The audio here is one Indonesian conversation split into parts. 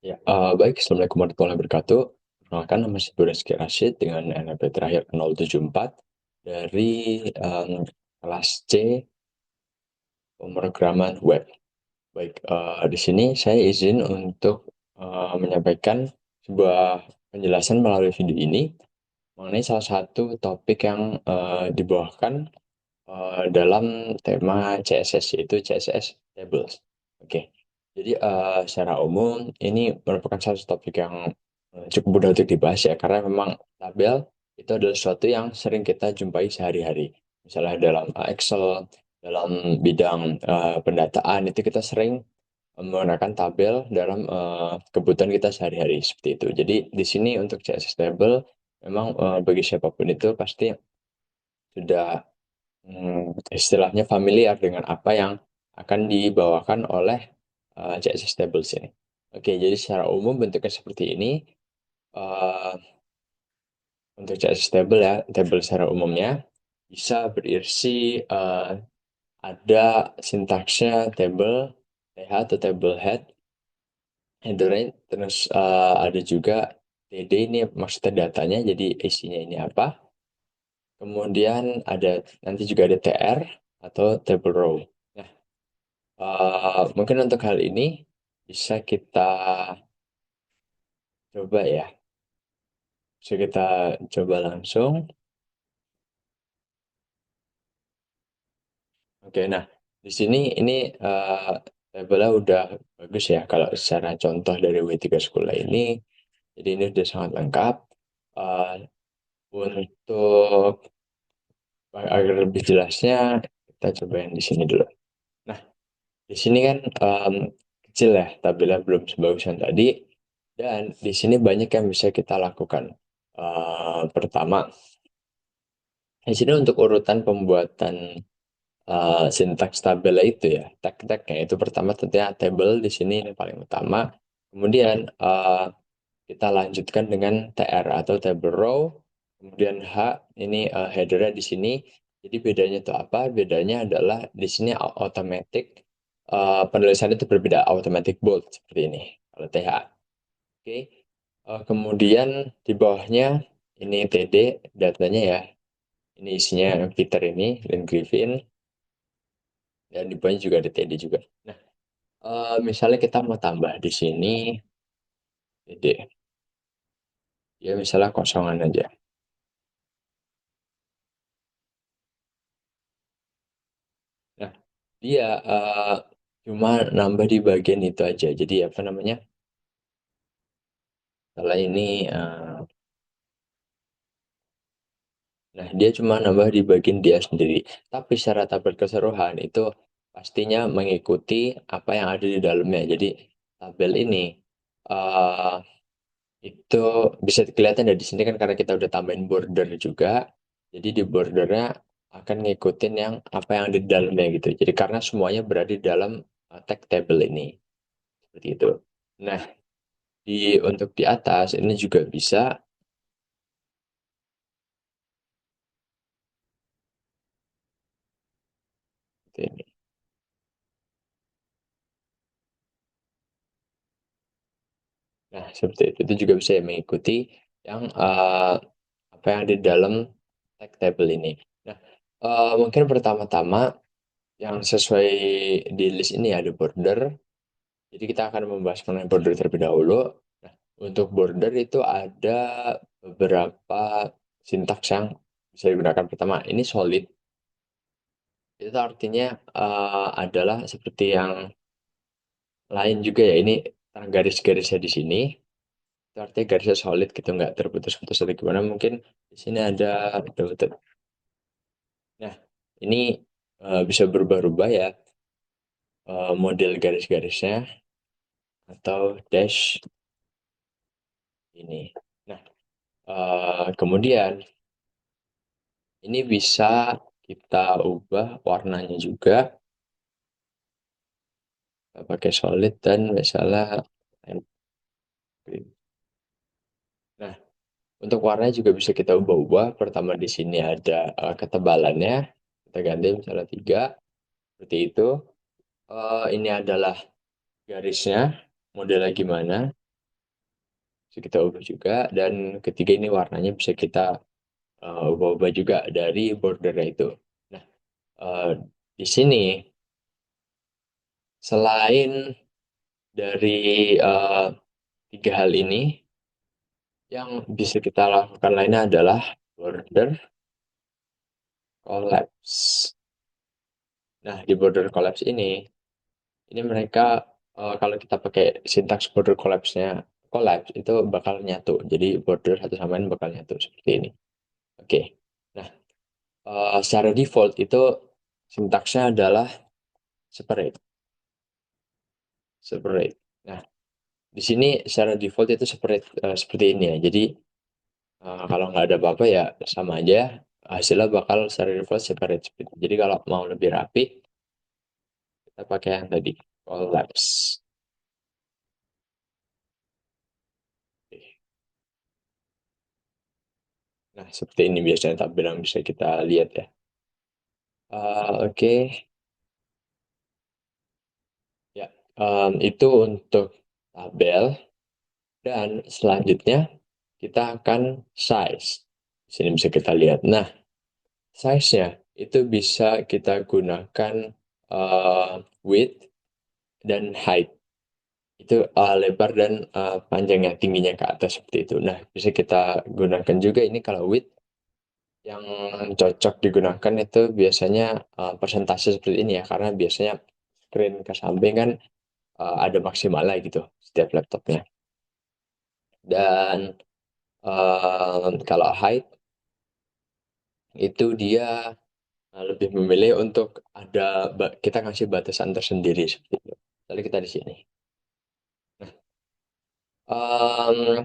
Ya, baik. Assalamualaikum warahmatullahi wabarakatuh. Perkenalkan, nama saya Rizky Rashid dengan NPWP terakhir 074 dari kelas C pemrograman web. Baik, di sini saya izin untuk menyampaikan sebuah penjelasan melalui video ini mengenai salah satu topik yang dibawakan dalam tema CSS, yaitu CSS Tables. Oke, jadi secara umum ini merupakan salah satu topik yang cukup mudah untuk dibahas ya, karena memang tabel itu adalah sesuatu yang sering kita jumpai sehari-hari. Misalnya dalam Excel, dalam bidang pendataan itu kita sering menggunakan tabel dalam kebutuhan kita sehari-hari seperti itu. Jadi di sini untuk CSS table memang bagi siapapun itu pasti sudah istilahnya familiar dengan apa yang akan dibawakan oleh CSS Tables ini. Oke, jadi secara umum bentuknya seperti ini. Eh, untuk CSS Table ya, table secara umumnya bisa berisi ada sintaksnya table, TH atau table head, header, terus ada juga TD, ini maksudnya datanya, jadi isinya ini apa. Kemudian ada nanti juga ada TR atau table row. Nah, mungkin untuk hal ini bisa kita coba ya. Bisa kita coba langsung. Oke, nah di sini ini tabelnya udah bagus ya. Kalau secara contoh dari W3 Sekolah ini, jadi ini udah sangat lengkap. Eh, untuk agar lebih jelasnya, kita coba yang di sini dulu. Nah, di sini kan kecil ya, tabelnya belum sebagus yang tadi. Dan di sini banyak yang bisa kita lakukan. Pertama, di sini untuk urutan pembuatan sintaks tabel itu ya, tag-tagnya itu pertama tentunya table di sini ini paling utama. Kemudian kita lanjutkan dengan TR atau table row. Kemudian H ini headernya di sini. Jadi bedanya itu apa? Bedanya adalah di sini automatic penulisan itu berbeda, automatic bold seperti ini kalau TH. Oke. Kemudian di bawahnya ini TD datanya ya. Ini isinya Peter ini, Lynn Griffin, dan di bawahnya juga ada TD juga. Nah, misalnya kita mau tambah di sini TD, ya misalnya kosongan aja. Nah, dia cuma nambah di bagian itu aja. Jadi apa namanya? Kalau ini, nah dia cuma nambah di bagian dia sendiri. Tapi secara tabel keseluruhan itu pastinya mengikuti apa yang ada di dalamnya. Jadi tabel ini eh itu bisa kelihatan dari sini kan karena kita udah tambahin border juga. Jadi di bordernya akan ngikutin yang apa yang ada di dalamnya gitu. Jadi karena semuanya berada di dalam tag table ini seperti itu. Nah, untuk di atas ini juga bisa seperti ini. Nah, seperti itu. Itu juga bisa mengikuti yang apa yang ada di dalam tag table ini. Nah, mungkin pertama-tama yang sesuai di list ini ada border. Jadi kita akan membahas mengenai border terlebih dahulu. Nah, untuk border itu ada beberapa sintaks yang bisa digunakan. Pertama, ini solid. Itu artinya adalah seperti yang lain juga ya. Ini garis-garisnya di sini. Itu artinya garisnya solid gitu, nggak terputus-putus atau gimana. Mungkin di sini ada dotted. Nah, ini bisa berubah-ubah ya model garis-garisnya atau dash ini. Nah, kemudian ini bisa kita ubah warnanya juga. Kita pakai solid dan misalnya green. Nah, untuk warnanya juga bisa kita ubah-ubah. Pertama di sini ada ketebalannya. Kita ganti misalnya 3. Seperti itu. Ini adalah garisnya. Modelnya gimana. bisa kita ubah juga. Dan ketiga ini warnanya bisa kita ubah-ubah juga dari bordernya itu. Nah, eh, di sini selain dari tiga hal ini, yang bisa kita lakukan lainnya adalah border collapse. Nah, di border collapse ini mereka kalau kita pakai sintaks border collapse-nya collapse itu bakal nyatu. Jadi border satu sama lain bakal nyatu seperti ini. Oke. Nah, secara default itu sintaksnya adalah separate, separate. Nah, di sini secara default itu separate seperti ini ya. Jadi kalau nggak ada apa-apa ya sama aja. Hasilnya bakal secara default separate seperti itu. Jadi kalau mau lebih rapi, kita pakai yang tadi collapse. Oke. Nah, seperti ini biasanya tampilan bisa kita lihat ya. Oke, ya. Itu untuk tabel dan selanjutnya kita akan size. Di sini bisa kita lihat. Nah, size-nya itu bisa kita gunakan width dan height. Itu lebar dan panjangnya, tingginya ke atas seperti itu. Nah, bisa kita gunakan juga ini kalau width yang cocok digunakan itu biasanya persentase seperti ini ya, karena biasanya screen ke samping kan ada maksimalnya gitu setiap laptopnya. Dan kalau height itu dia lebih memilih untuk kita ngasih batasan tersendiri seperti itu. Lalu kita di sini. Em,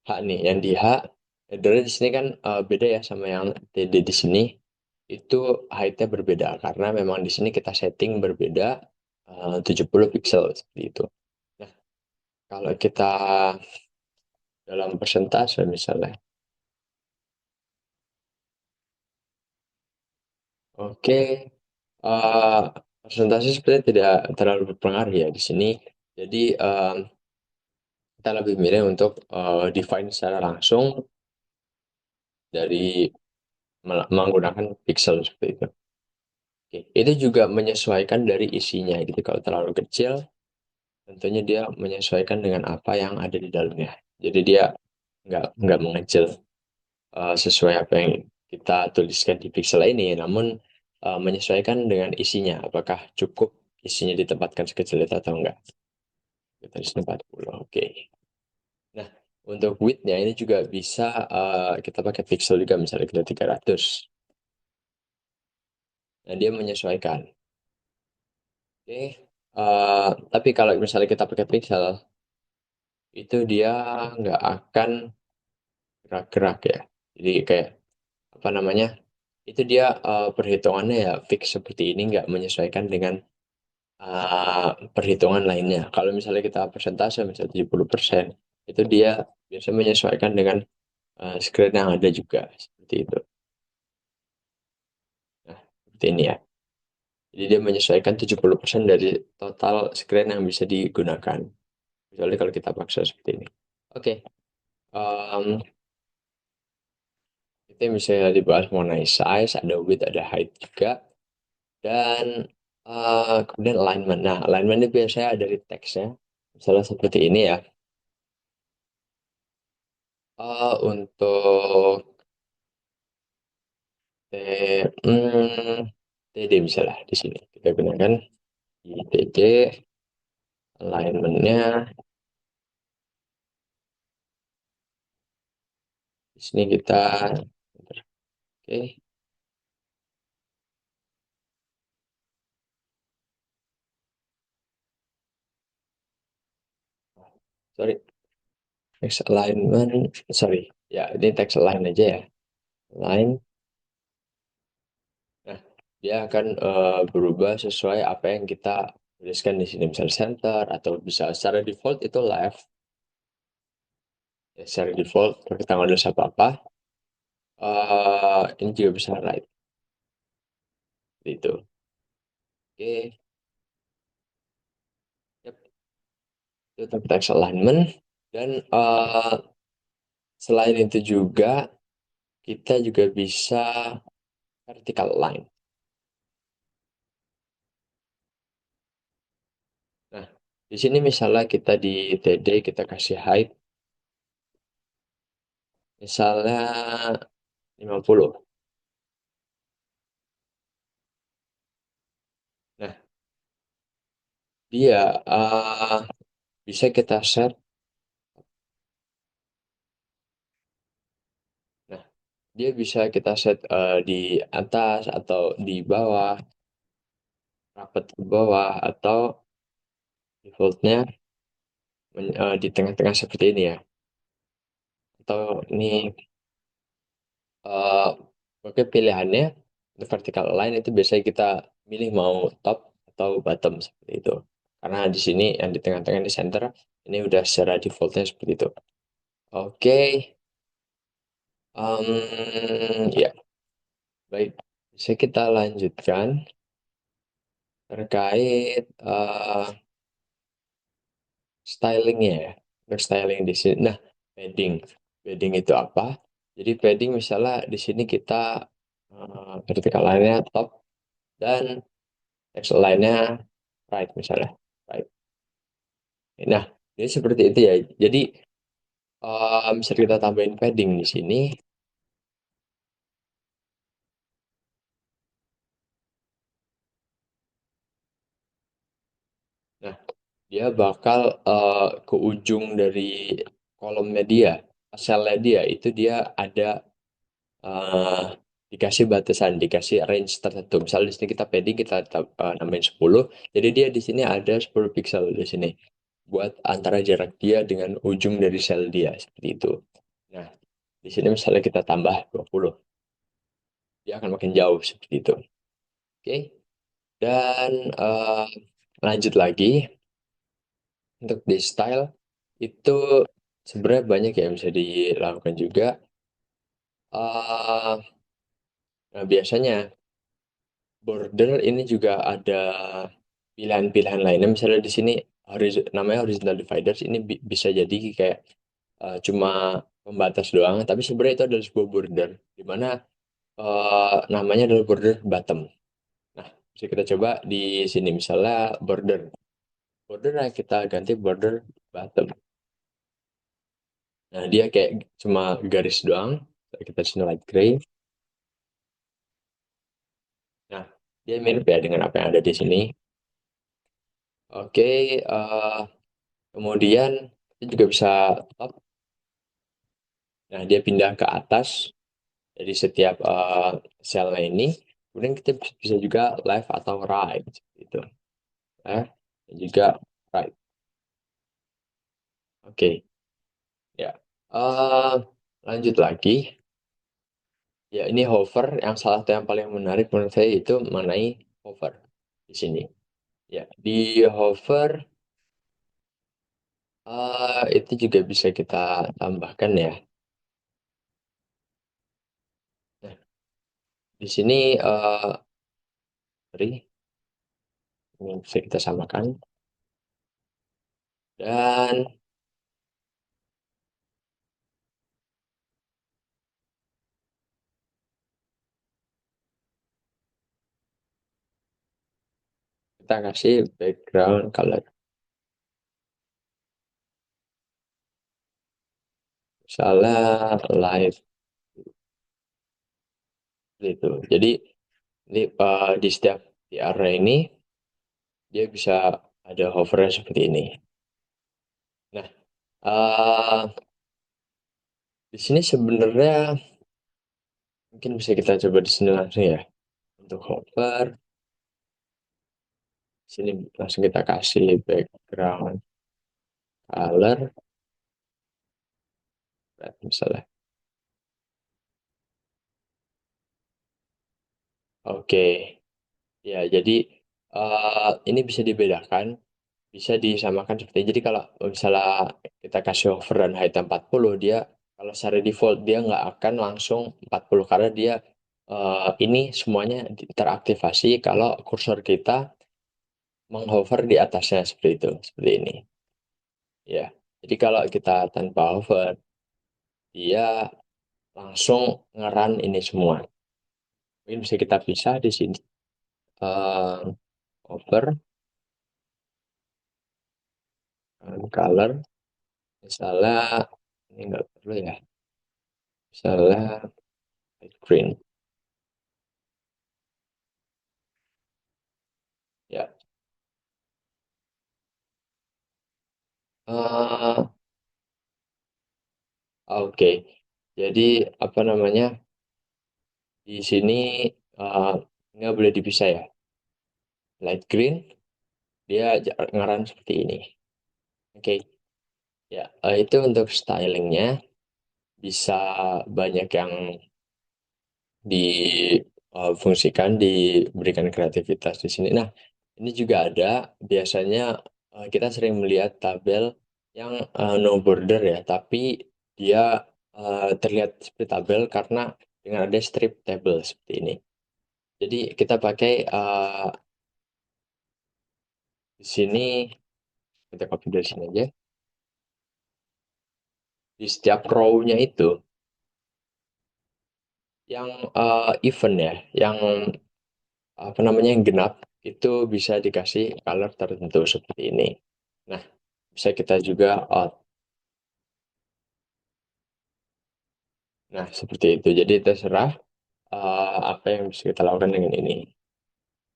H nih, yang di H, headernya di sini kan beda ya sama yang TD di sini. Itu height-nya berbeda karena memang di sini kita setting berbeda 70 pixel seperti itu. Nah, kalau kita dalam persentase misalnya, oke, eh, persentase sebenarnya tidak terlalu berpengaruh ya di sini. Jadi kita lebih milih untuk define secara langsung dari menggunakan pixel seperti itu. Oke, itu juga menyesuaikan dari isinya gitu. Kalau terlalu kecil, tentunya dia menyesuaikan dengan apa yang ada di dalamnya. Jadi dia nggak mengecil sesuai apa yang kita tuliskan di pixel ini, namun menyesuaikan dengan isinya. Apakah cukup isinya ditempatkan sekecil itu atau enggak? Kita di sini 40, oke. Nah, untuk width-nya ini juga bisa kita pakai pixel juga, misalnya kita 300. Nah, dia menyesuaikan. Oke. Tapi kalau misalnya kita pakai pixel, itu dia nggak akan gerak-gerak ya. Jadi kayak apa namanya? Itu dia perhitungannya ya fix seperti ini, nggak menyesuaikan dengan perhitungan lainnya. Kalau misalnya kita persentase misalnya 70%, itu dia biasa menyesuaikan dengan screen yang ada juga seperti itu. Nah, seperti ini ya. Jadi dia menyesuaikan 70% dari total screen yang bisa digunakan. Kecuali kalau kita paksa seperti ini. Oke, em, itu yang bisa dibahas mengenai size, ada width, ada height juga. Dan kemudian alignment. Nah, alignment itu biasanya ada dari teksnya. Misalnya seperti ini ya. Untuk T, TD misalnya di sini. Kita gunakan ITC, alignmentnya. Di sini kita, oke, sorry, text alignment, sorry. Ya, ini text align aja ya. Align. Nah, dia akan berubah sesuai apa yang kita tuliskan di sini. Misalnya center, atau bisa secara default itu left. Ya, secara default, kalau kita nggak nulis apa-apa, ini juga bisa right. Gitu. Oke, yep. Itu tentang text alignment. Dan selain itu juga kita juga bisa vertical line. Nah, di sini misalnya kita di TD kita kasih height misalnya 50. Nah, dia bisa kita set. Nah, dia bisa kita set di atas atau di bawah, rapat ke bawah atau defaultnya di tengah-tengah seperti ini ya. Atau ini eh oke pilihannya untuk vertical align itu biasanya kita milih mau top atau bottom seperti itu. Karena di sini yang di tengah-tengah di center ini udah secara defaultnya seperti itu. Oke, ya baik. Bisa kita lanjutkan terkait stylingnya ya. Untuk styling di sini. Nah, padding. Padding itu apa? Jadi padding misalnya di sini kita vertical line-nya top dan text line-nya right misalnya. Right. Nah, ini seperti itu ya. Jadi bisa kita tambahin padding di sini. Nah, dia bakal ke ujung dari kolomnya dia, selnya dia itu dia ada eh, dikasih batasan, dikasih range tertentu. Misalnya di sini kita padding kita namain 10, jadi dia di sini ada 10 pixel di sini buat antara jarak dia dengan ujung dari sel dia seperti itu. Nah, di sini misalnya kita tambah 20, dia akan makin jauh seperti itu. Oke. Dan lanjut lagi untuk di style itu sebenarnya banyak ya yang bisa dilakukan juga. eh nah, biasanya border ini juga ada pilihan-pilihan lainnya. Misalnya di sini namanya horizontal dividers ini bisa jadi kayak cuma pembatas doang, tapi sebenarnya itu adalah sebuah border di mana namanya adalah border bottom. Nah, bisa kita coba di sini misalnya border. Border nah kita ganti border bottom. Nah, dia kayak cuma garis doang. Kita sini light gray. Nah, dia mirip ya dengan apa yang ada di sini. Oke, kemudian kita juga bisa top. Nah, dia pindah ke atas dari setiap selnya ini. Kemudian kita bisa juga left atau right. Gitu. Left dan juga right. Oke, ya. Eh, lanjut lagi. Ya, ini hover. Yang salah satu yang paling menarik menurut saya itu mengenai hover di sini. Ya, di hover itu juga bisa kita tambahkan ya. Nah, di sini sorry, ini bisa kita samakan dan kita kasih background color. Misalnya light gitu. Jadi ini di setiap di area ini dia bisa ada hovernya seperti ini. Nah, di sini sebenarnya mungkin bisa kita coba di sini langsung ya. Untuk hover, sini langsung kita kasih background color, red misalnya. Oke, ya jadi ini bisa dibedakan, bisa disamakan seperti ini. Jadi kalau misalnya kita kasih hover dan height 40, dia kalau secara default dia nggak akan langsung 40 karena dia ini semuanya teraktivasi kalau kursor kita menghover di atasnya seperti itu, seperti ini. Ya. Jadi kalau kita tanpa hover, dia langsung ngeran ini semua. Mungkin bisa kita pisah di sini. Eh, Hover, color, misalnya ini nggak perlu ya. Misalnya light green, ya. Eh, oke. Jadi apa namanya? Di sini eh, nggak boleh dipisah ya. Light green, dia ngaran seperti ini. Oke, ya. Itu untuk stylingnya bisa banyak yang difungsikan, diberikan kreativitas di sini. Nah, ini juga ada biasanya kita sering melihat tabel yang no border ya, tapi dia terlihat seperti tabel karena dengan ada strip table seperti ini. Jadi kita pakai di sini, kita copy dari sini aja. Di setiap row-nya itu yang event ya, yang apa namanya yang genap itu bisa dikasih color tertentu seperti ini. Nah, bisa kita juga out. Nah, seperti itu. Jadi terserah apa yang bisa kita lakukan dengan ini.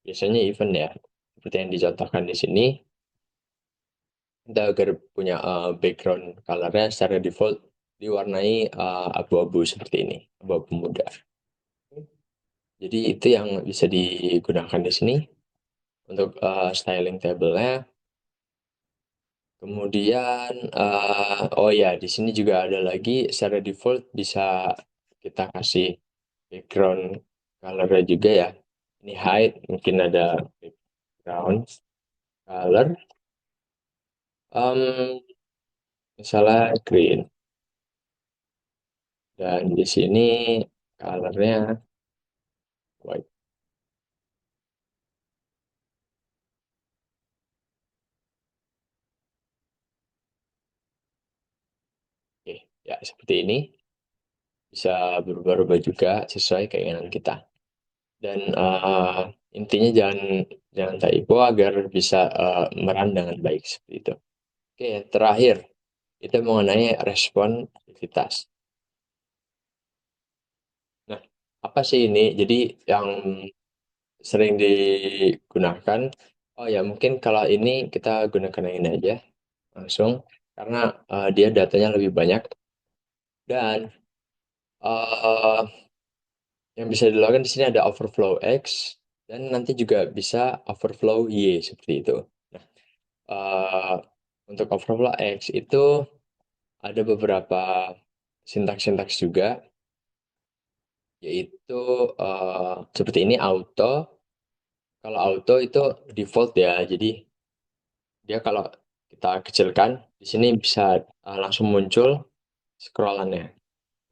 Biasanya event ya, seperti yang dicontohkan di sini, kita agar punya background colornya secara default diwarnai abu-abu seperti ini, abu-abu muda. Jadi itu yang bisa digunakan di sini untuk styling table-nya. Kemudian, oh ya, di sini juga ada lagi secara default bisa kita kasih background color juga ya. Ini height, mungkin ada background color, um, misalnya green. Dan di sini colornya white. Oke, ya seperti ini. Bisa berubah-ubah juga sesuai keinginan kita. Dan intinya jangan jangan typo agar bisa meran dengan baik seperti itu. Oke, terakhir itu mengenai responsivitas. Nah, apa sih ini? Jadi yang sering digunakan, oh ya mungkin kalau ini kita gunakan yang ini aja langsung karena dia datanya lebih banyak dan eh, yang bisa dilakukan di sini ada overflow X dan nanti juga bisa overflow Y seperti itu. Nah, eh, untuk overflow X itu ada beberapa sintaks-sintaks juga, yaitu seperti ini auto. Kalau auto itu default ya, jadi dia kalau kita kecilkan di sini bisa langsung muncul scrollannya.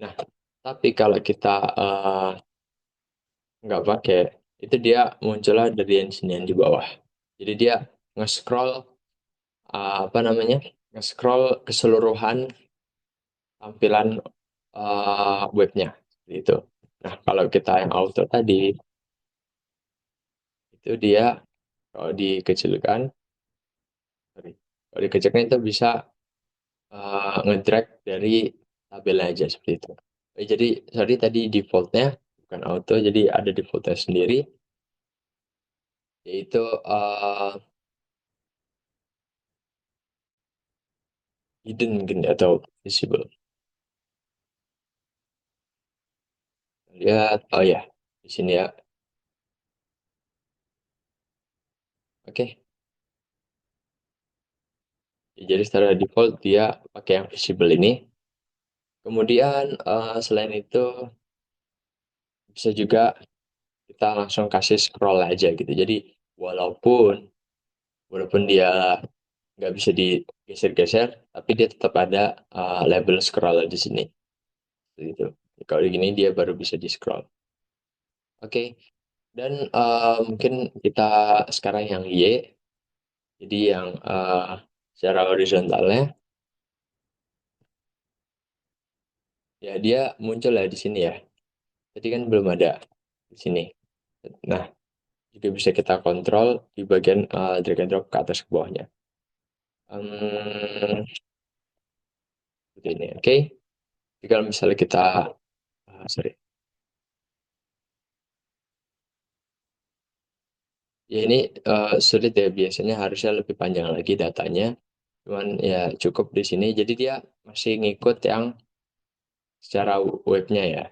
Nah, tapi kalau kita nggak pakai, itu dia munculnya dari yang sini yang di bawah. Jadi dia nge-scroll apa namanya? Nge-scroll keseluruhan tampilan webnya seperti itu. Nah, kalau kita yang auto tadi itu dia kalau dikecilkan, sorry, kalau dikecilkan itu bisa ngedrag dari tabelnya aja seperti itu. Jadi sorry tadi defaultnya bukan auto, jadi ada defaultnya sendiri, yaitu hidden mungkin atau visible. Lihat, oh ya, di sini ya. Oke, jadi secara default dia pakai yang visible ini. Kemudian selain itu bisa juga kita langsung kasih scroll aja gitu. Jadi walaupun walaupun dia nggak bisa digeser-geser, tapi dia tetap ada label scroll di sini. Gitu. Kalau gini dia baru bisa di scroll. Oke, dan mungkin kita sekarang yang Y, jadi yang secara horizontalnya. Ya, dia muncul ya di sini ya. Tadi kan belum ada di sini. Nah, juga bisa kita kontrol di bagian drag and drop ke atas ke bawahnya. Seperti ini, oke. Jadi kalau misalnya kita, sorry, ya ini sulit ya, biasanya harusnya lebih panjang lagi datanya. Cuman ya cukup di sini, jadi dia masih ngikut yang secara webnya ya.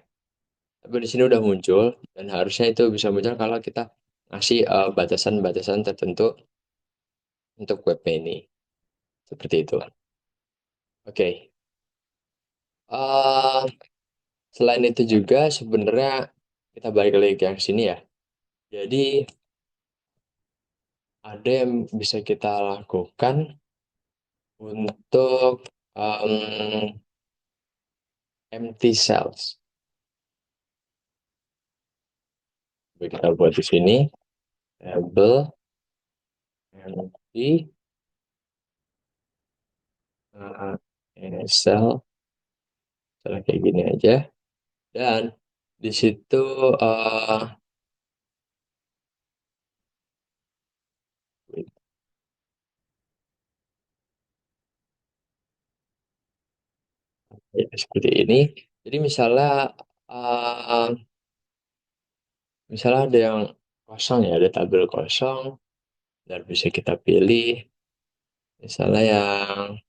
Tapi di sini udah muncul, dan harusnya itu bisa muncul kalau kita ngasih batasan-batasan tertentu untuk webnya ini. Seperti itu. Oke. Eh, Selain itu juga sebenarnya kita balik lagi ke yang sini ya. Jadi ada yang bisa kita lakukan untuk empty cells. Jadi kita buat di sini label empty uh, cell, cell kayak gini aja. Dan di situ uh, ya, seperti ini. Jadi uh, misalnya ada yang kosong ya, ada tabel kosong, dan bisa kita pilih. Misalnya yang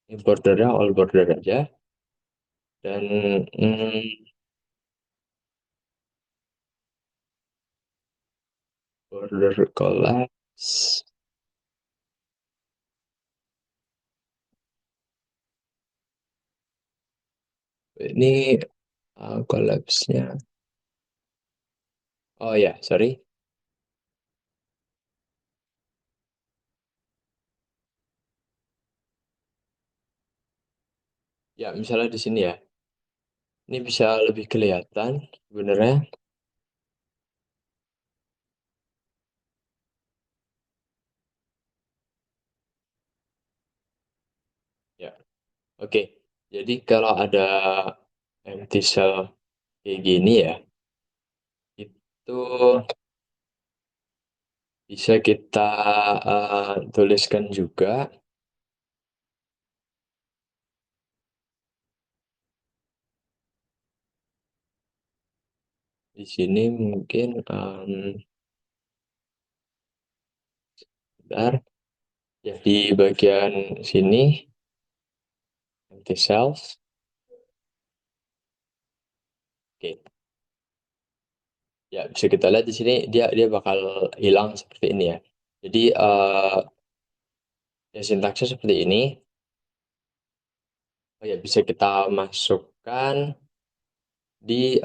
ini bordernya all border aja. Dan border collapse. Ini collapse-nya. Oh ya, sorry. Ya, misalnya di sini ya. Ini bisa lebih kelihatan sebenarnya. Ya, oke. Jadi kalau ada empty cell kayak gini ya, itu bisa kita tuliskan juga di sini mungkin bentar. Ya, di bagian sini empty cells. Oke. Ya, bisa kita lihat di sini dia dia bakal hilang seperti ini ya. Jadi ya sintaksnya seperti ini. Oh ya, bisa kita masukkan di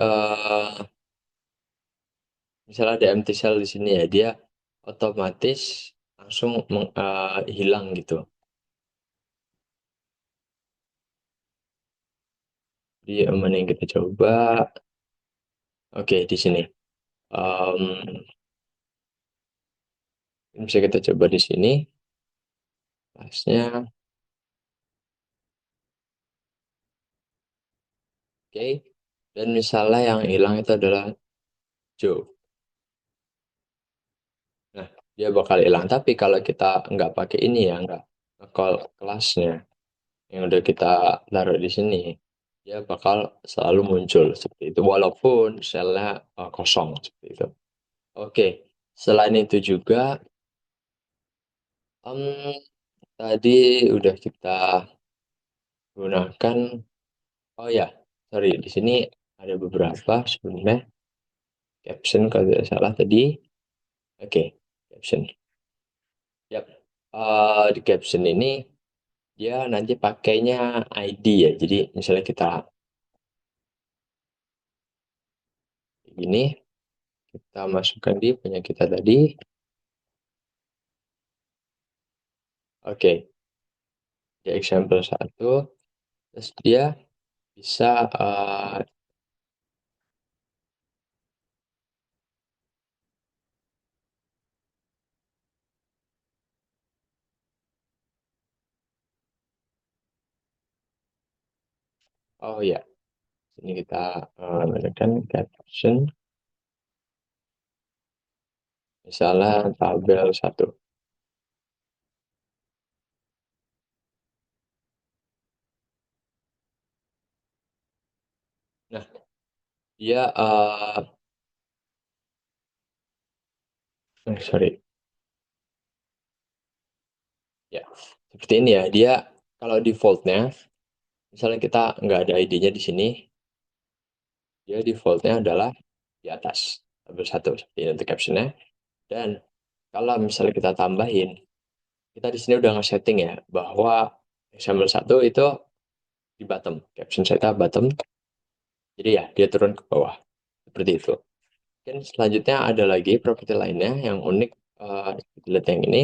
misalnya ada empty cell di sini ya, dia otomatis langsung hilang gitu. Di mana yang kita coba? Oke, di sini. Em, Bisa kita coba di sini. Pasnya, oke. Dan misalnya yang hilang itu adalah Joe. Nah, dia bakal hilang. Tapi kalau kita nggak pakai ini ya, nggak call kelasnya yang udah kita taruh di sini, dia bakal selalu muncul seperti itu. Walaupun selnya kosong seperti itu. Oke, selain itu juga, em, tadi udah kita gunakan. Oh ya, sorry, di sini ada beberapa sebenarnya caption kalau tidak salah tadi. Oke, caption. Yap, di caption ini dia nanti pakainya ID ya. Jadi misalnya kita ini, kita masukkan di punya kita tadi. Oke, di example satu, terus dia bisa Oh ya, ini kita gunakan caption, misalnya tabel satu. Nah, dia, sorry, ya, seperti ini ya. Dia kalau defaultnya, misalnya kita nggak ada ID-nya di sini, dia defaultnya adalah di atas tabel satu seperti ini untuk captionnya. Dan kalau misalnya kita tambahin, kita di sini udah nge-setting ya bahwa XML1 itu di bottom, caption saya bottom, jadi ya dia turun ke bawah seperti itu. Dan selanjutnya ada lagi properti lainnya yang unik, kita lihat yang ini.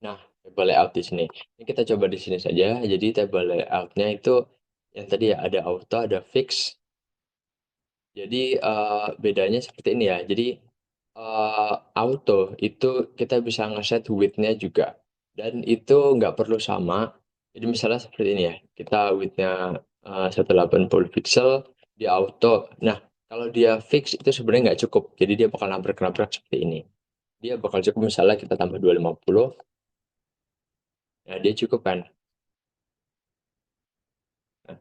Nah, table layout di sini. Ini kita coba di sini saja. Jadi table layoutnya itu yang tadi ya ada auto, ada fix. Jadi bedanya seperti ini ya. Jadi auto itu kita bisa ngeset width-nya juga. Dan itu nggak perlu sama. Jadi misalnya seperti ini ya. Kita width-nya 180 pixel di auto. Nah, kalau dia fix itu sebenarnya nggak cukup. Jadi dia bakal nabrak-nabrak seperti ini. Dia bakal cukup misalnya kita tambah 250. Nah, dia cukup kan. Nah,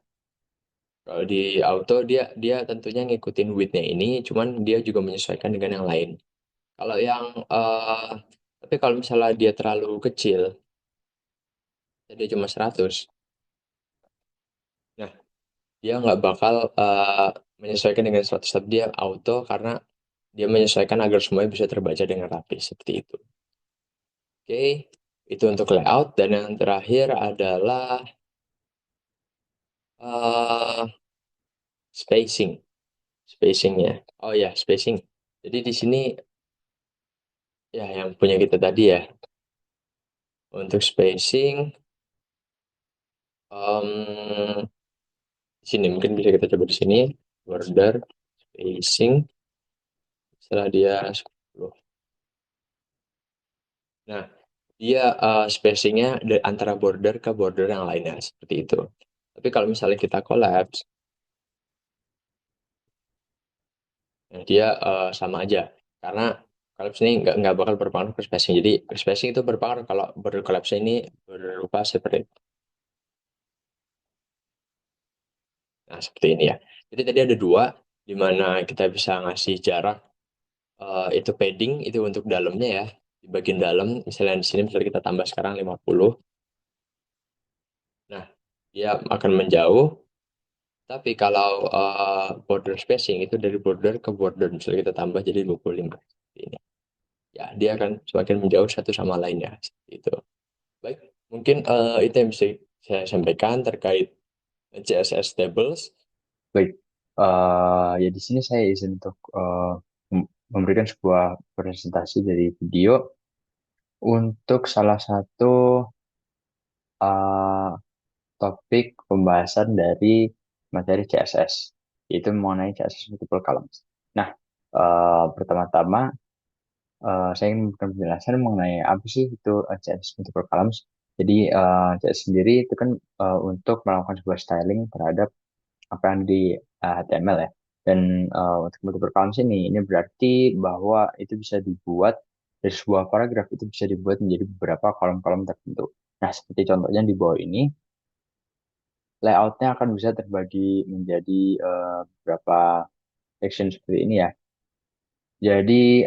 kalau di auto dia dia tentunya ngikutin width-nya ini, cuman dia juga menyesuaikan dengan yang lain. Kalau yang tapi kalau misalnya dia terlalu kecil, dia cuma 100. Nah, dia nggak bakal menyesuaikan dengan 100, tapi dia auto karena dia menyesuaikan agar semuanya bisa terbaca dengan rapi seperti itu. Oke, itu untuk layout dan yang terakhir adalah eh spacing, spacingnya. Oh ya, spacing. Jadi di sini ya yang punya kita tadi ya. Untuk spacing, em, di sini mungkin bisa kita coba di sini border spacing setelah dia 10. Nah, dia spacingnya antara border ke border yang lainnya seperti itu. Tapi kalau misalnya kita collapse, nah dia sama aja karena collapse ini nggak bakal berpengaruh ke spacing. Jadi spacing itu berpengaruh kalau border collapse ini berupa seperti. Nah, seperti ini ya. Jadi tadi ada dua di mana kita bisa ngasih jarak, itu padding itu untuk dalamnya ya. Di bagian dalam misalnya di sini misalnya kita tambah sekarang 50. Nah, dia akan menjauh. Tapi kalau border spacing itu dari border ke border misalnya kita tambah jadi 25 seperti ini. Ya, dia akan semakin menjauh satu sama lainnya seperti itu. Baik, mungkin itu yang bisa saya sampaikan terkait CSS tables. Baik, ya di sini saya izin untuk memberikan sebuah presentasi dari video untuk salah satu eh, topik pembahasan dari materi CSS, yaitu mengenai CSS multiple columns. Nah, pertama-tama saya ingin memberikan penjelasan mengenai apa sih itu CSS multiple columns. Jadi CSS sendiri itu kan untuk melakukan sebuah styling terhadap apa yang di HTML ya. Dan untuk multiple columns ini berarti bahwa itu bisa dibuat dari sebuah paragraf itu bisa dibuat menjadi beberapa kolom-kolom tertentu. Nah, seperti contohnya di bawah ini, layoutnya akan bisa terbagi menjadi beberapa section seperti ini ya. Jadi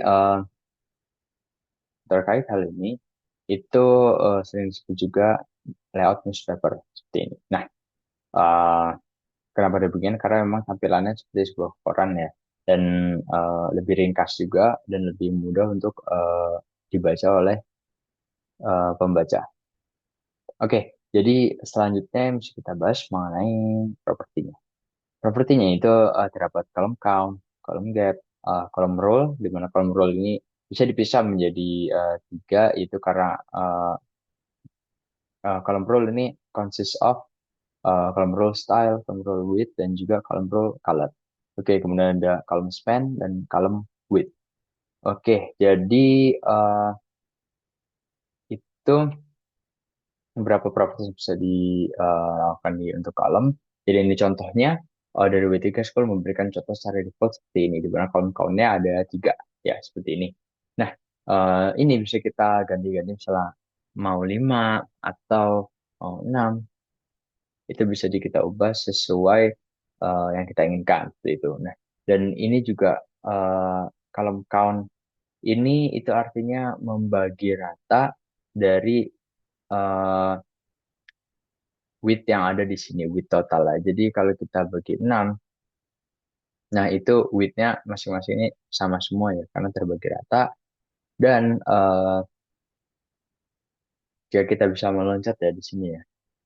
terkait hal ini itu sering disebut juga layout newspaper seperti ini. Nah, eh, kenapa demikian? Karena memang tampilannya seperti sebuah koran ya, dan lebih ringkas juga dan lebih mudah untuk dibaca oleh pembaca. Oke, jadi selanjutnya yang bisa kita bahas mengenai propertinya. Propertinya itu terdapat column count, column gap, column row, di mana column row ini bisa dipisah menjadi tiga, itu karena column row ini consists of column row style, column row width, dan juga column row color. Oke, kemudian ada column span dan column width. Oke, jadi itu beberapa properti yang bisa dilakukan di untuk column. Jadi ini contohnya dari W3 School memberikan contoh secara default seperti ini, di mana kolom count-nya ada tiga, ya seperti ini. Nah, ini bisa kita ganti-ganti misalnya mau 5 atau mau 6, itu bisa kita ubah sesuai yang kita inginkan seperti itu. Nah, dan ini juga kolom count ini itu artinya membagi rata dari eh, width yang ada di sini, width total lah. Jadi kalau kita bagi 6, nah itu width-nya masing-masing ini sama semua ya, karena terbagi rata. Dan jika kita bisa meloncat ya di sini ya,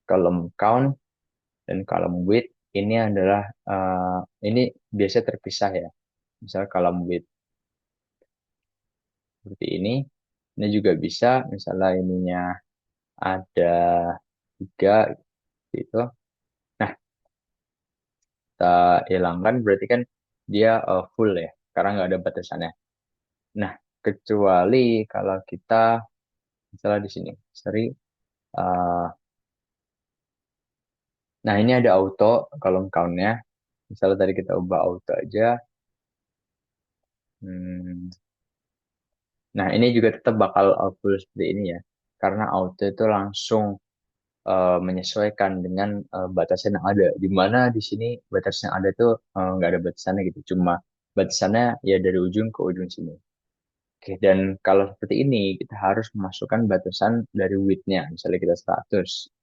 column count dan column width ini adalah ini biasa terpisah ya. Misal column width seperti ini juga bisa. Misalnya ininya ada 3 gitu. Nah, kita hilangkan berarti kan dia full ya, karena nggak ada batasannya. Nah, kecuali kalau kita misalnya di sini, sorry, eh, nah ini ada auto column count-nya. Misalnya tadi kita ubah auto aja. Hmm, Nah, ini juga tetap bakal full seperti ini ya, karena auto itu langsung menyesuaikan dengan batasan yang ada. Di mana di sini batasan yang ada tuh nggak ada batasannya gitu, cuma batasannya ya dari ujung ke ujung sini. Oke, dan kalau seperti ini kita harus memasukkan batasan dari width-nya, misalnya kita 100.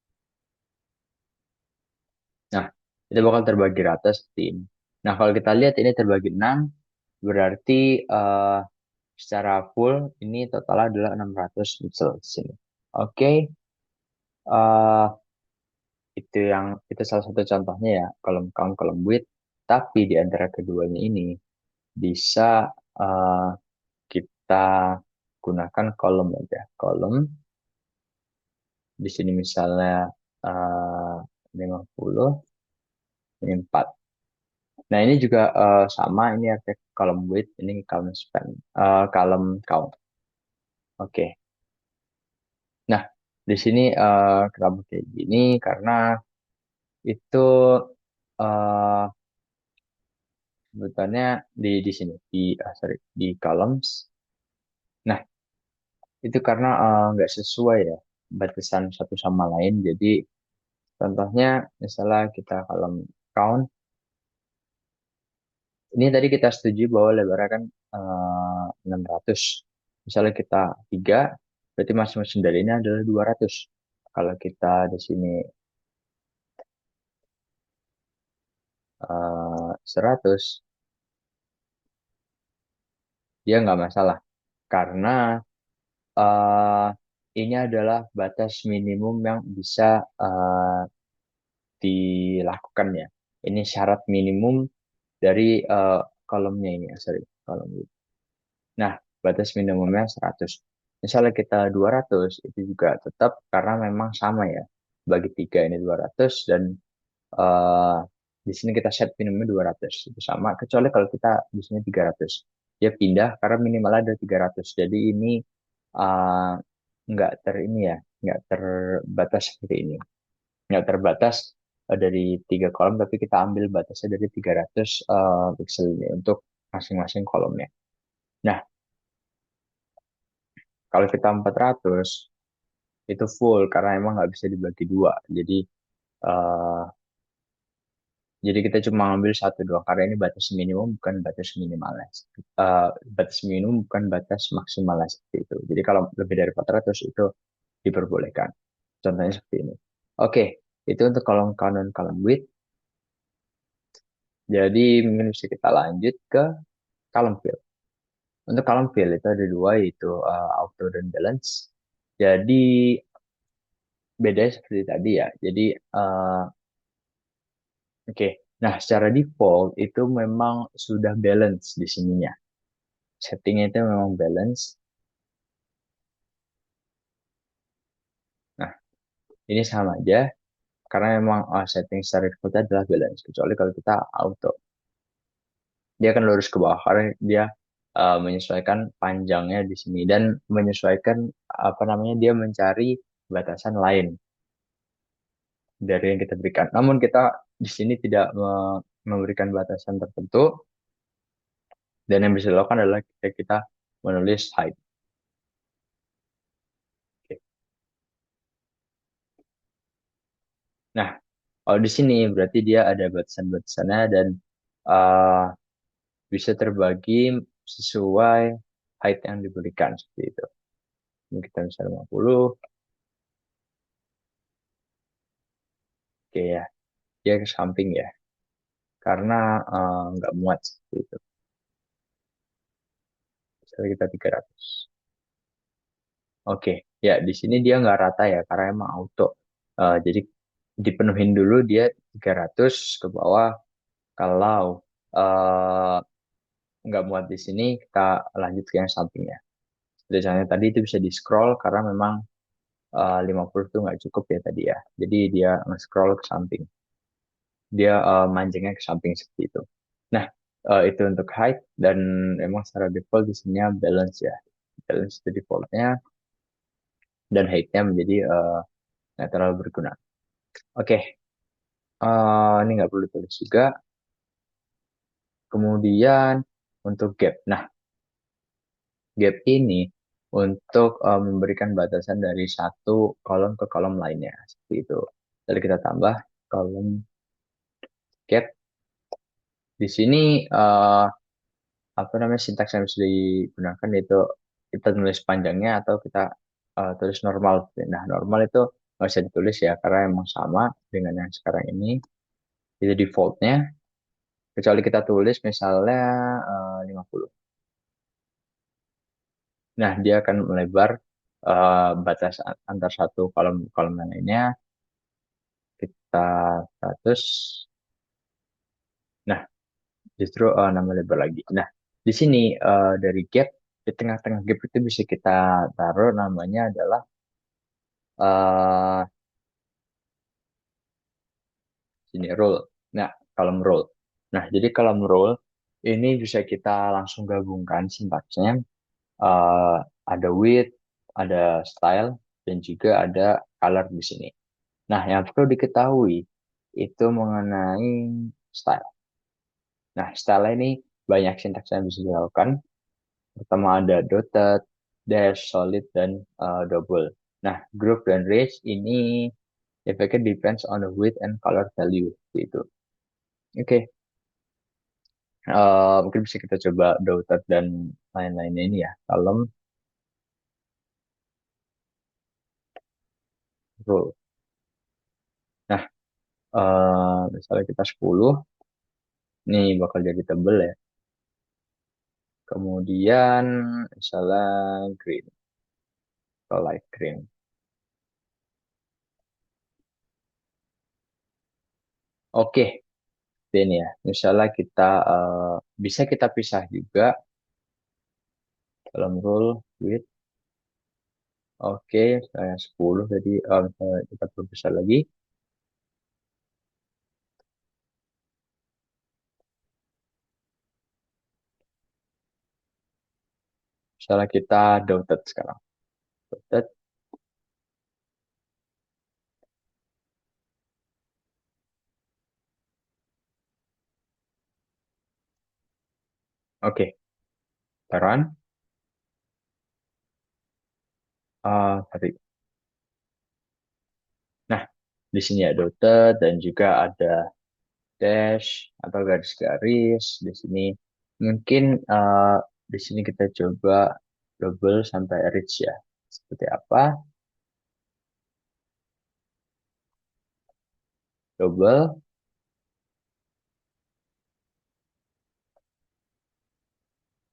Nah, itu bakal terbagi rata seperti ini. Nah, kalau kita lihat ini terbagi 6, berarti secara full ini total adalah 600 pixel di sini. Oke, eh, itu salah satu contohnya ya, column count, column width. Tapi di antara keduanya ini bisa eh, kita gunakan kolom aja. Kolom di sini misalnya 50, ini 4. Nah, ini juga sama, ini ada column width, ini column span, column count. Oke. Nah, di sini kenapa kayak gini? Karena itu eh sebetulnya di sini sorry, di columns. Nah, itu karena nggak sesuai ya batasan satu sama lain. Jadi contohnya misalnya kita column count, ini tadi kita setuju bahwa lebarnya kan 600. Misalnya kita 3, berarti masing-masing dari ini adalah 200. Kalau kita di sini 100, dia nggak masalah. Karena eh, ini adalah batas minimum yang bisa dilakukan ya. Ini syarat minimum dari kolomnya ini, sorry, kolom ini. Nah, batas minimumnya 100. Misalnya kita 200, itu juga tetap karena memang sama ya. Bagi 3 ini 200 dan eh, di sini kita set minimumnya 200. Itu sama, kecuali kalau kita di sini 300. Dia pindah karena minimalnya ada 300. Jadi ini eh, nggak ini ya, nggak terbatas seperti ini. Nggak terbatas dari 3 kolom, tapi kita ambil batasnya dari 300 pixel ini untuk masing-masing kolomnya. Nah, kalau kita 400, itu full karena emang nggak bisa dibagi dua. Eh, jadi kita cuma ambil satu doang karena ini batas minimum bukan batas minimalnya. Batas minimum bukan batas maksimalnya seperti itu. Jadi kalau lebih dari 400 itu diperbolehkan. Contohnya seperti ini. Oke, itu untuk kolom count dan kolom width. Jadi mungkin bisa kita lanjut ke column fill. Untuk column fill itu ada dua, yaitu auto dan balance. Jadi bedanya seperti tadi ya. Jadi oke. Nah, secara default itu memang sudah balance di sininya. Settingnya itu memang balance. Nah, ini sama aja karena memang setting secara default adalah balance. Kecuali kalau kita auto, dia akan lurus ke bawah karena dia menyesuaikan panjangnya di sini dan menyesuaikan apa namanya, dia mencari batasan lain dari yang kita berikan. Namun kita di sini tidak memberikan batasan tertentu, dan yang bisa dilakukan adalah kita menulis height. Oke. Nah, kalau di sini berarti dia ada batasan-batasannya dan uh, bisa terbagi sesuai height yang diberikan seperti itu. Ini kita misalnya 50, oke ya, dia ke samping ya, karena nggak muat seperti itu. Misalnya kita 300. Oke, ya di sini dia nggak rata ya, karena emang auto. Jadi dipenuhin dulu dia 300 ke bawah. Kalau eh, nggak muat di sini, kita lanjut ke yang sampingnya. Biasanya tadi itu bisa di scroll karena memang 50 itu nggak cukup ya tadi ya. Jadi dia nge-scroll ke samping. Dia mancingnya ke samping seperti itu. Nah, itu untuk height dan emang secara default di sini balance ya. Balance itu defaultnya dan height-nya menjadi nggak terlalu berguna. Oke, ini nggak perlu ditulis juga. Kemudian untuk gap. Nah, gap ini untuk memberikan batasan dari satu kolom ke kolom lainnya. Seperti itu. Jadi kita tambah kolom gap. Di sini apa namanya sintaks yang bisa digunakan yaitu kita tulis panjangnya atau kita tulis normal. Nah, normal itu nggak bisa ditulis ya karena emang sama dengan yang sekarang ini. Itu defaultnya. Kecuali kita tulis misalnya 50. Nah, dia akan melebar batas antar satu kolom kolom yang lainnya. Kita 100. Nah, justru nambah lebar lagi. Nah, di sini dari gap, di tengah-tengah gap itu bisa kita taruh namanya adalah eh sini rule. Nah, column rule. Nah, jadi column rule ini bisa kita langsung gabungkan sintaksnya. Eh, ada width, ada style, dan juga ada color di sini. Nah, yang perlu diketahui itu mengenai style. Nah, style ini banyak sintaks yang bisa dilakukan. Pertama ada dotted, dash, solid, dan double. Nah, group dan range ini efeknya depends on the width and color value. Gitu. Oke, mungkin bisa kita coba dotted dan lain-lainnya ini ya. Column, row. Nah, misalnya kita 10, nih bakal jadi tebel ya. Kemudian misalnya green atau light green. Oke, ini ya. Misalnya kita bisa kita pisah juga dalam rule width. Oke, saya 10 jadi kita perlu besar lagi. Misalnya kita dotted sekarang. Dotted. Oke, taruhan. Tadi. Nah, di sini ada dotted dan juga ada dash atau garis-garis. Di sini mungkin di sini kita coba double sampai reach ya. Seperti apa? Double.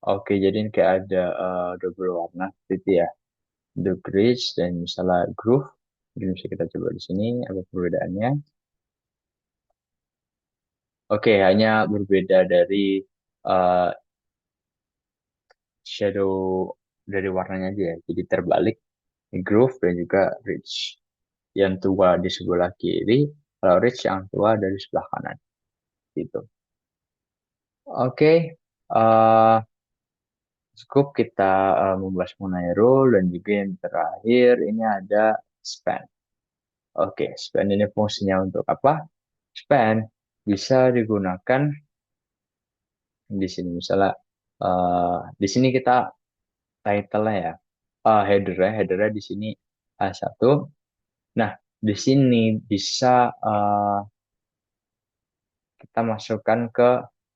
Oke, jadi ini kayak ada double warna seperti itu ya. The bridge dan misalnya groove. Mungkin bisa kita coba di sini apa perbedaannya. Oke, hanya berbeda dari uh, shadow dari warnanya aja ya. Jadi terbalik groove dan juga ridge. Yang tua di sebelah kiri, kalau ridge yang tua dari sebelah kanan. Gitu. Oke, uh, cukup kita membahas mengenai rule dan juga yang terakhir ini ada span. Oke, span ini fungsinya untuk apa? Span bisa digunakan di sini misalnya di sini kita title-nya ya, header-nya di sini A1. Nah, di sini bisa kita masukkan ke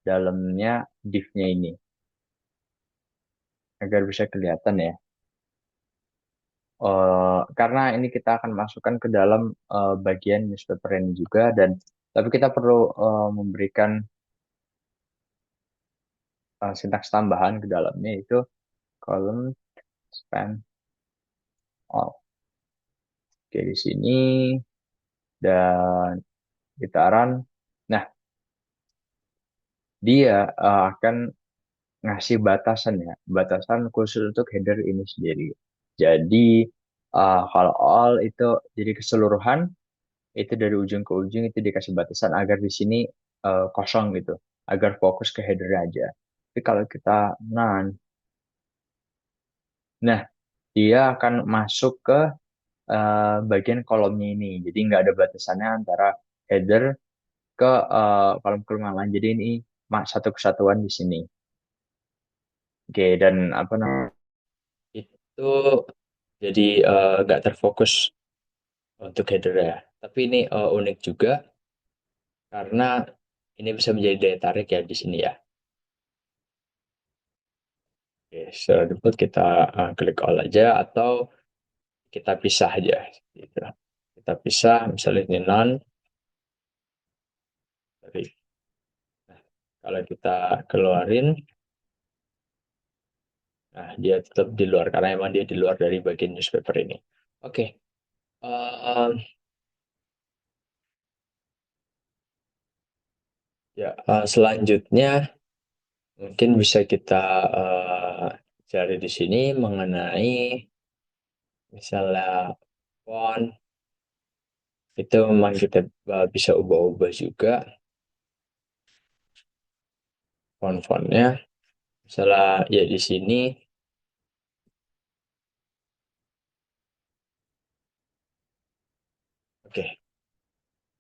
dalamnya div-nya ini agar bisa kelihatan ya. Karena ini kita akan masukkan ke dalam bagian newspaper ini juga dan tapi kita perlu memberikan sintaks tambahan ke dalamnya itu column span of. Oke, di sini dan kita run. Nah, dia akan ngasih batasan ya, batasan khusus untuk header ini sendiri. Jadi kalau all itu jadi keseluruhan itu dari ujung ke ujung itu dikasih batasan agar di sini kosong gitu, agar fokus ke header aja. Tapi kalau kita none, nah dia akan masuk ke bagian kolomnya ini. Jadi nggak ada batasannya antara header ke kolom kalimat. Jadi ini satu kesatuan di sini. Oke, dan apa namanya? Itu jadi nggak terfokus untuk header ya. Tapi ini unik juga karena ini bisa menjadi daya tarik ya di sini ya. Oke, setelah default kita klik all aja atau kita pisah aja. Gitu. Kita pisah, misalnya ini none. Dari, kalau kita keluarin, nah dia tetap di luar karena emang dia di luar dari bagian newspaper ini. Oke, eh, ya selanjutnya mungkin bisa kita eh, cari di sini mengenai misalnya font itu memang kita bisa ubah-ubah juga font-fontnya. Misalnya ya di sini, oke,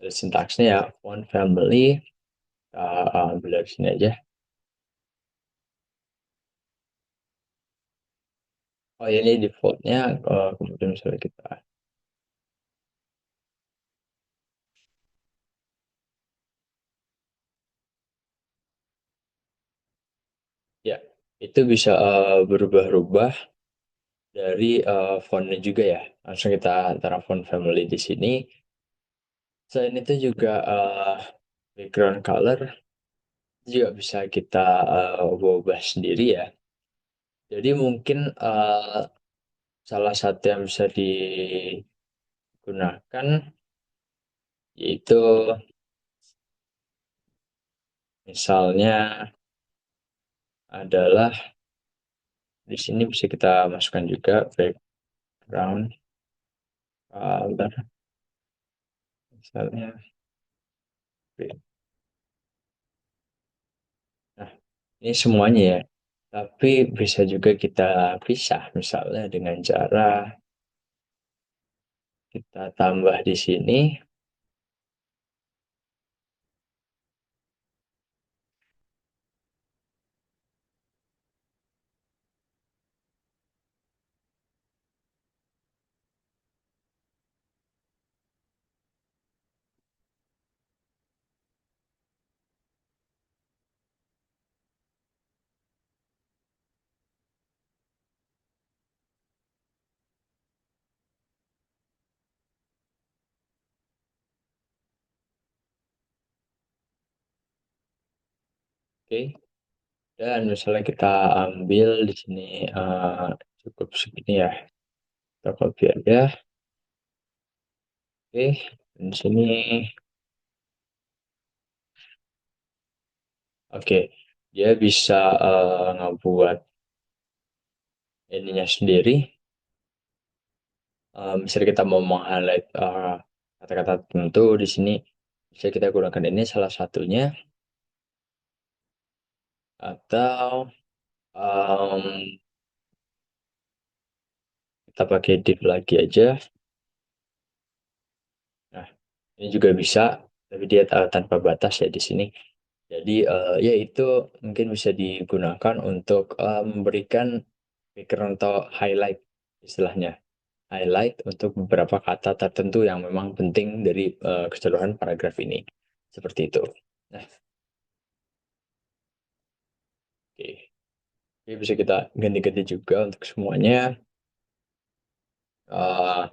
ada sintaksnya ya font family. Ambil dari sini aja. Oh ya, ini defaultnya. Kemudian misalnya kita, ya itu bisa berubah-ubah dari fontnya juga ya. Langsung kita antara font family di sini. Selain itu juga background color juga bisa kita ubah sendiri ya. Jadi mungkin salah satu yang bisa digunakan yaitu misalnya adalah di sini bisa kita masukkan juga background color misalnya. Nah, ini semuanya ya. Tapi bisa juga kita pisah misalnya dengan cara kita tambah di sini. Oke. Dan misalnya kita ambil di sini cukup segini ya. Kita copy aja. Oke. Dan di sini. Oke. Dia bisa ngebuat ininya sendiri. Misalnya kita mau meng-highlight kata-kata tertentu di sini. Bisa kita gunakan ini salah satunya. Atau kita pakai div lagi aja. Nah, ini juga bisa. tapi dia tanpa batas ya di sini. Jadi ya itu mungkin bisa digunakan untuk memberikan background atau highlight istilahnya. Highlight untuk beberapa kata tertentu yang memang penting dari keseluruhan paragraf ini. Seperti itu. Nah, oke. Jadi bisa kita ganti-ganti juga untuk semuanya. Eh,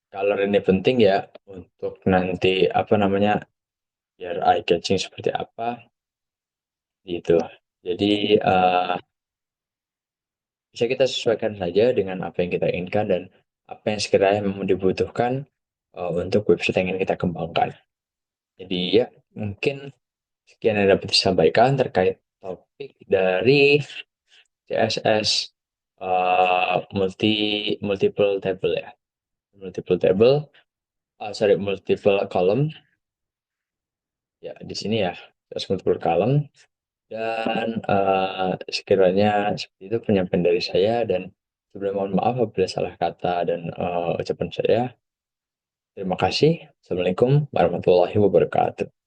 Color ini penting ya untuk nanti apa namanya biar eye catching seperti apa gitu. Jadi eh, bisa kita sesuaikan saja dengan apa yang kita inginkan dan apa yang sekiranya memang dibutuhkan untuk website yang ingin kita kembangkan. Jadi ya mungkin sekian yang dapat disampaikan terkait topik dari CSS multiple table ya, multiple table, sorry multiple column ya di sini ya, CSS multiple column. Dan sekiranya seperti itu penyampaian dari saya dan sebelum mohon maaf apabila salah kata dan ucapan saya. Terima kasih. Assalamualaikum warahmatullahi wabarakatuh.